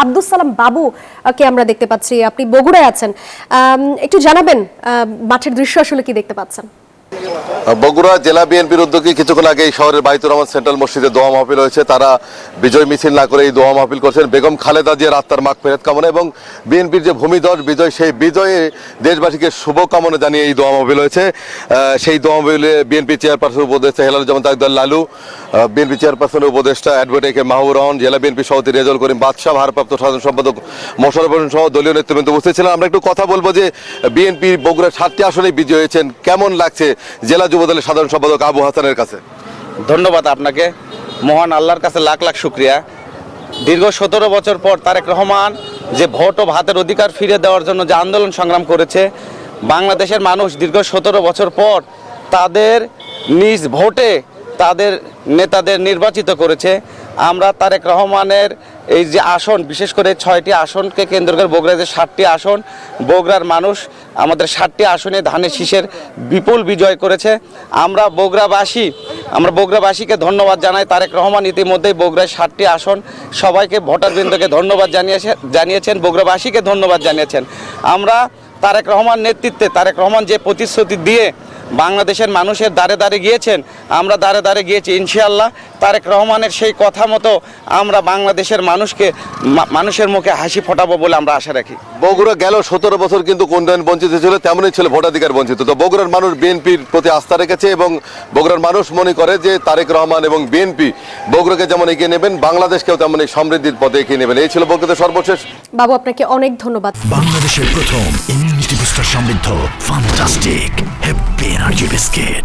আব্দুস সালাম বাবু কে আমরা দেখতে পাচ্ছি, আপনি বগুড়ায় আছেন, একটু জানাবেন মাঠের দৃশ্য আসলে কি দেখতে পাচ্ছেন? বগুড়া জেলা বিএনপির উদ্যোগে কিছুক্ষণ আগে শহরের বাইতুর রহমান সেন্ট্রাল মসজিদে দোয়া মাহফিল হয়েছে। তারা বিজয় মিছিল না করে এই দোয়া মাহফিল করছেন বেগম খালেদা জিয়ার আত্মার মাগফিরাত কামনা এবং বিএনপির যে ভূমিধস বিজয়, সেই বিজয়ে দেশবাসীকে শুভকামনা জানিয়ে এই দোয়া মাহফিল হয়েছে। সেই দোয়া মাহফিলে বিএনপি চেয়ারপারসন উপদেষ্টা হেলালুজ্জামান তাকদার লালু, বিএনপি চেয়ারপারসনের উপদেষ্টা অ্যাডভোকেট মাহবুর রহমান, জেলা বিএনপি সভাপতি রেজাউল করিম বাদশাহ, ভারপ্রাপ্ত সাধারণ সম্পাদক মোশাররফ হোসেন সহ দলীয় নেতৃবৃন্দ উপস্থিত ছিলেন। আমরা একটু কথা বলবো যে বিএনপি বগুড়ার 7টি আসনেই বিজয়ী হয়েছেন, কেমন লাগছে জেলা যুবদলের সাধারণ সম্পাদক আবু হাসানের কাছে? ধন্যবাদ আপনাকে, মহান আল্লাহর কাছে লাখ লাখ শুক্রিয়া। দীর্ঘ 17 বছর পর তারেক রহমান যে ভোট ও ভাতের অধিকার ফিরে দেওয়ার জন্য যে আন্দোলন সংগ্রাম করেছে, বাংলাদেশের মানুষ দীর্ঘ 17 বছর পর তাদের নিজ ভোটে তাদের নেতাদের নির্বাচিত করেছে। আমরা তারেক রহমানের এই যে আসন, বিশেষ করে 6টি আসনকে কেন্দ্র করে বগুড়ার যে 7টি আসন, বগুড়ার মানুষ আমাদের 7টি আসনে ধানের শীষের বিপুল বিজয় করেছে। আমরা বগুড়াবাসীকে ধন্যবাদ জানাই। তারেক রহমান ইতিমধ্যেই বগুড়ায় 7টি আসন সবাইকে ভোটারবৃন্দকে ধন্যবাদ জানিয়েছেন, বগুড়াবাসীকে ধন্যবাদ জানিয়েছেন। আমরা তারেক রহমান নেতৃত্বে, তারেক রহমান যে প্রতিশ্রুতি দিয়ে বাংলাদেশের মানুষের দ্বারে দ্বারে গিয়েছেন, আমরা দ্বারে দ্বারে গিয়েছি। ইনশাআল্লাহ তারেক রহমানের সেই কথা মতো আমরা বাংলাদেশের মানুষের মুখে হাসি ফোটাবো বলে আমরা আশা রাখি। বগুড়া গেল 17 বছর কিন্তু উন্নয়ন বঞ্চিত ছিল, তেমনই ছিল ভোটাধিকার বঞ্চিত। তো বগুড়ার মানুষ বিএনপির প্রতি আস্থা রেখেছে এবং বগুড়ার মানুষ মনে করে যে তারেক রহমান এবং বিএনপি বগুড়াকে যেমন এগিয়ে নেবেন, বাংলাদেশকেও তেমন এই সমৃদ্ধির পথে এগিয়ে নেবেন। এই ছিল বগুড়াতে সর্বশেষ। বাবু, আপনাকে অনেক ধন্যবাদ। বাংলাদেশের প্রথম ইমিউনিটি বুস্টার সমৃদ্ধ ফ্যান্টাস্টিক হ্যাপি এনার্জি বিস্কিট।